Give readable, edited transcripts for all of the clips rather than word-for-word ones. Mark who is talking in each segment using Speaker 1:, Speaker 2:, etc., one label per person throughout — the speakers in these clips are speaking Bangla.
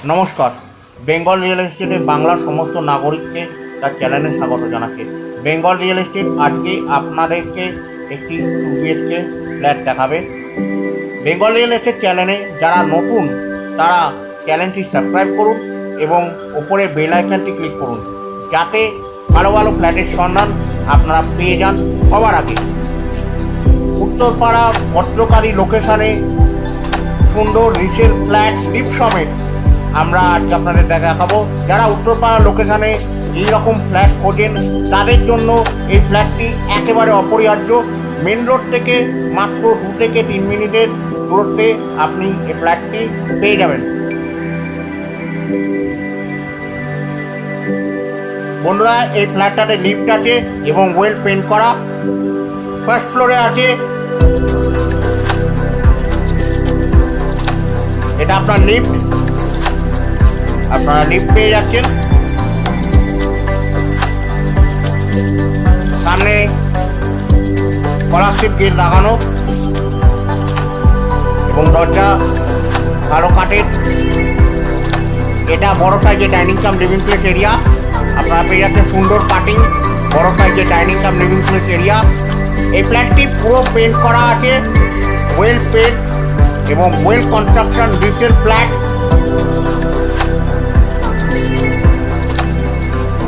Speaker 1: নমস্কার। বেঙ্গল রিয়েল এস্টেটের বাংলার সমস্ত নাগরিককে তার চ্যানেলে স্বাগত জানাচ্ছি। বেঙ্গল রিয়েল এস্টেট আজকে আপনাদেরকে একটি 2 BHK ফ্ল্যাট দেখাবে। বেঙ্গল রিয়েল এস্টেট চ্যানেলে যারা নতুন তারা চ্যানেলটি সাবস্ক্রাইব করুন এবং ওপরে বেল আইকনটি ক্লিক করুন, যাতে ভালো ভালো ফ্ল্যাটের সন্ধান আপনারা পেয়ে যান সবার আগে। উত্তরপাড়া ভদ্রকালী লোকেশানে সুন্দর রিসেল ফ্ল্যাট লিফট সমেত আমরা আজকে আপনাদের দেখাবো। যারা উত্তরপাড়া লোকেশানে এইরকম ফ্ল্যাট খোঁজেন তাদের জন্য এই ফ্ল্যাটটি একেবারে অপরিহার্য। মেন রোড থেকে মাত্র 2 থেকে 3 মিনিটের দূরত্বে আপনি এই ফ্ল্যাটটি পেয়ে যাবেন। বন্ধুরা, এই ফ্ল্যাটটাতে লিফট আছে এবং ওয়েল পেন্ট করা। ফার্স্ট ফ্লোরে আছে, এটা আপনার লিফট, আপনারা লিফট পেয়ে যাচ্ছেন। সামনে স্কলারশিপ গেট লাগানো এবং দরজা কালো কাঠের। এটা বড় সাইজের ডাইনিং কাম লিভিং প্লেস এরিয়া। আপনারা পেয়ে যাচ্ছেন সুন্দর কাটিং বড় সাইজের ডাইনিং কাম লিভিং প্লেস এরিয়া। এই ফ্ল্যাটটি পুরো পেন্ট করা আছে, ওয়েল পেন্ট এবং ওয়েল কনস্ট্রাকশন রিসেল ফ্ল্যাট।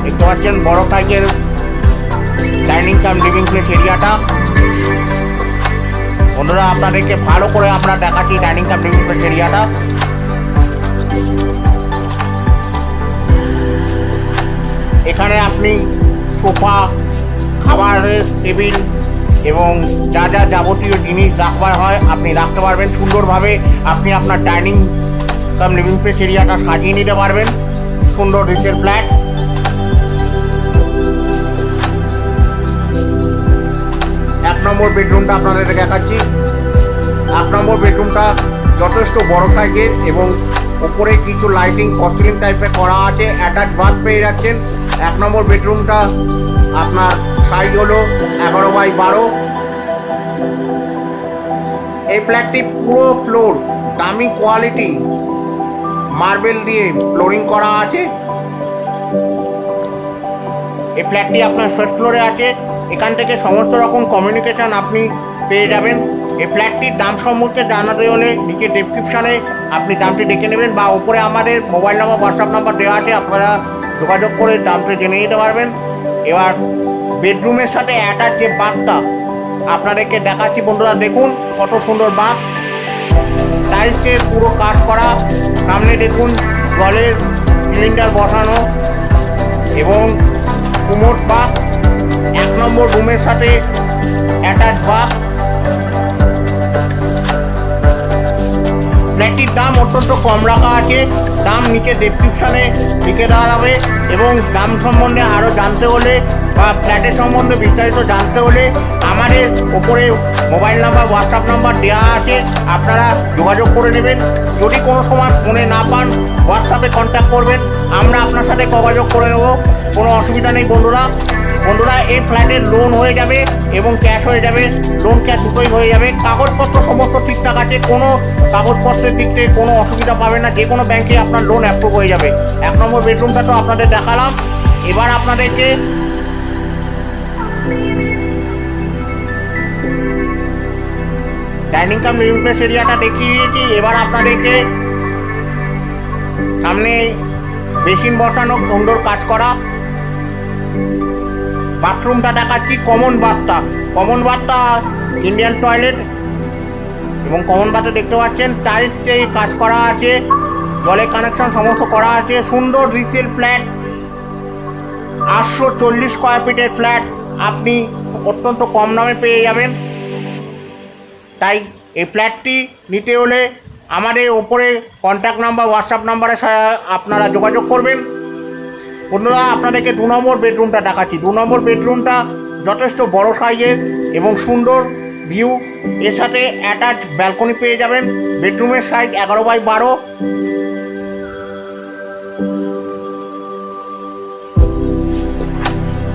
Speaker 1: দেখতে পাচ্ছেন বড় সাইজের ডাইনিং কাম লিভিং প্লেস এরিয়াটা। বন্ধুরা, আপনাদেরকে ভালো করে আমরা দেখাচ্ছি ডাইনিং কাম লিভিং প্লেস এরিয়াটা। এখানে আপনি সোফা, খাবারের টেবিল এবং যা যা যাবতীয় জিনিস রাখবার হয় আপনি রাখতে পারবেন সুন্দরভাবে। আপনি আপনার ডাইনিং কাম লিভিং প্লেস এরিয়াটা সাজিয়ে নিতে পারবেন। সুন্দর রিসেল ফ্ল্যাট। 1 নম্বর বেডরুমটা আপনাদের দেখাচ্ছি। 1 নম্বর বেডরুমটা যথেষ্ট বড় সাইজের এবং উপরে কিছু লাইটিং কস্টিলিং টাইপের করা আছে। অ্যাটাচ বাথ পেয়ে যাচ্ছেন। 1 নম্বর বেডরুমটা আপনার সাইজ হলো 11x12। এই ফ্ল্যাটটি পুরো ফ্লোর দামি কোয়ালিটি মার্বেল দিয়ে ফ্লোরিং করা আছে। এই ফ্ল্যাটটি আপনার ফার্স্ট ফ্লোরে আছে। এখান থেকে সমস্ত রকম কমিউনিকেশান আপনি পেয়ে যাবেন। এই ফ্ল্যাটটির দাম সম্পর্কে জানাতে হলে নিচে ডেসক্রিপশানে আপনি দামটি দেখে নেবেন বা উপরে আমাদের মোবাইল নাম্বার, হোয়াটসঅ্যাপ নাম্বার দেওয়া আছে, আপনারা যোগাযোগ করে দামটি জেনে নিতে পারবেন। এবার বেডরুমের সাথে অ্যাটাচ যে বাথটা আপনাদেরকে দেখাচ্ছি। বন্ধুরা, দেখুন কত সুন্দর বাথ, টাইলসের পুরো কাজ করা। সামনে দেখুন জলের সিলিন্ডার বসানো এবং কুমোড বাথ। 1 নম্বর রুমের সাথে অ্যাটাচ বাথ। ফ্ল্যাটটির দাম অত্যন্ত কম রাখা আছে। দাম নিচে ডেসক্রিপশানে লিখে দেওয়া হবে এবং দাম সম্বন্ধে আরও জানতে হলে বা ফ্ল্যাটের সম্বন্ধে বিস্তারিত জানতে হলে আমাদের ওপরে মোবাইল নাম্বার, হোয়াটসঅ্যাপ নাম্বার দেওয়া আছে, আপনারা যোগাযোগ করে নেবেন। যদি কোনো সময় ফোনে না পান হোয়াটসঅ্যাপে কন্ট্যাক্ট করবেন, আমরা আপনার সাথে যোগাযোগ করে নেব, কোনো অসুবিধা নেই। বন্ধুরা, এই ফ্ল্যাটের লোন হয়ে যাবে এবং ক্যাশ হয়ে যাবে। লোন ক্যাশ দুটোই হয়ে যাবে। কাগজপত্র সমস্ত ঠিকঠাক আছে, কোনো কাগজপত্রের দিক থেকে কোনো অসুবিধা পাবেন না। যে কোনো ব্যাংকে আপনার লোন অ্যাপ্রুভ হয়ে যাবে। 1 নম্বর বেডরুমটা তো আপনাদের দেখালাম। এবার আপনাদেরকে ডাইনিং কাম লিভিং প্লেস এরিয়াটা দেখিয়ে দিয়েছি। এবার আপনাদেরকে সামনে বেসিন বসানো, সুন্দর কাজ করা বাথরুমটা দেখাচ্ছি। কমন বাথটা ইন্ডিয়ান টয়লেট এবং কমন বাথে দেখতে পাচ্ছেন টাইলস দিয়ে কাজ করা আছে, জলের কানেকশন সমস্ত করা আছে। সুন্দর রিসেল ফ্ল্যাট, 840 স্কোয়ার ফিটের ফ্ল্যাট আপনি অত্যন্ত কম দামে পেয়ে যাবেন। তাই এই ফ্ল্যাটটি নিতে হলে আমাদের ওপরে কন্ট্যাক্ট নাম্বার, হোয়াটসঅ্যাপ নাম্বারে আপনারা যোগাযোগ করবেন। বন্ধুরা, আপনাদেরকে 2 নম্বর বেডরুমটা দেখাচ্ছি। 2 নম্বর বেডরুমটা যথেষ্ট বড় সাইজের এবং সুন্দর ভিউ, এর সাথে অ্যাটাচ ব্যালকনি পেয়ে যাবেন। বেডরুমের সাইজ 11x12।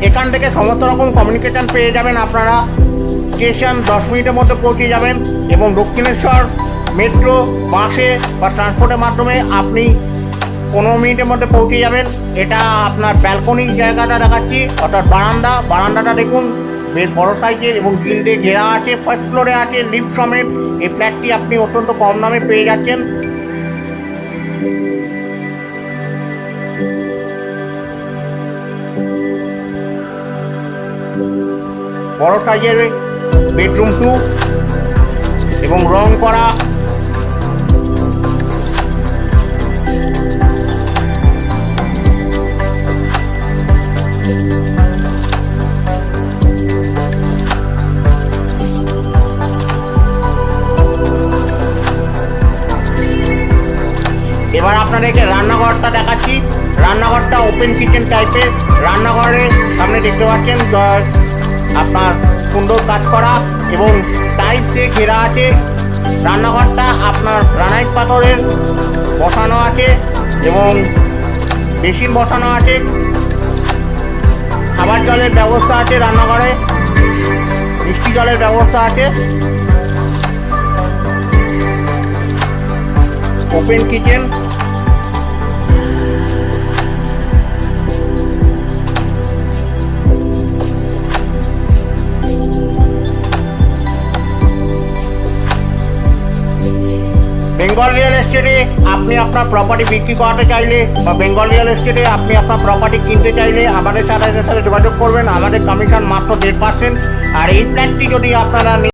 Speaker 1: এখান থেকে সমস্ত রকম কমিউনিকেশান পেয়ে যাবেন। আপনারা স্টেশন 10 মিনিটের মধ্যে পৌঁছে যাবেন এবং দক্ষিণেশ্বর মেট্রো, বাসে বা ট্রান্সপোর্টের মাধ্যমে আপনি 15 মিনিটের মধ্যে পৌঁছে যাবেন। এটা আপনার ব্যালকনির জায়গাটা দেখাচ্ছি, অর্থাৎ বারান্দাটা দেখুন বেশ বড় সাইজের এবং গ্রিল দিয়ে ঘেরা আছে। ফার্স্ট ফ্লোরে আছে লিফট সমেত। এই ফ্ল্যাটটি আপনি অত্যন্ত কম দামে পেয়ে যাচ্ছেন। বড় সাইজের বেডরুম 2 এবং রং করা। এবার আপনাদেরকে রান্নাঘরটা দেখাচ্ছি। রান্নাঘরটা ওপেন কিচেন টাইপের। রান্নাঘরে সামনে দেখতে পাচ্ছেন আপনার সুন্দর কাজ করা এবং টাইলস দিয়ে ঘেরা আছে। রান্নাঘরটা আপনার গ্রানাইট পাথরের বসানো আছে এবং বেসিন বসানো আছে। খাবার জলের ব্যবস্থা আছে রান্নাঘরে, মিষ্টি জলের ব্যবস্থা আছে। Open kitchen. বেঙ্গল রিয়েল এস্টেটে আপনি আপনার প্রপার্টি বিক্রি করাতে চাইলে বা বেঙ্গল রিয়েল এস্টেটে আপনি আপনার প্রপার্টি কিনতে চাইলে আমাদের সাথে যোগাযোগ করবেন। আমাদের কমিশন মাত্র 1.5%। আর এই ফ্ল্যাটটি যদি আপনারা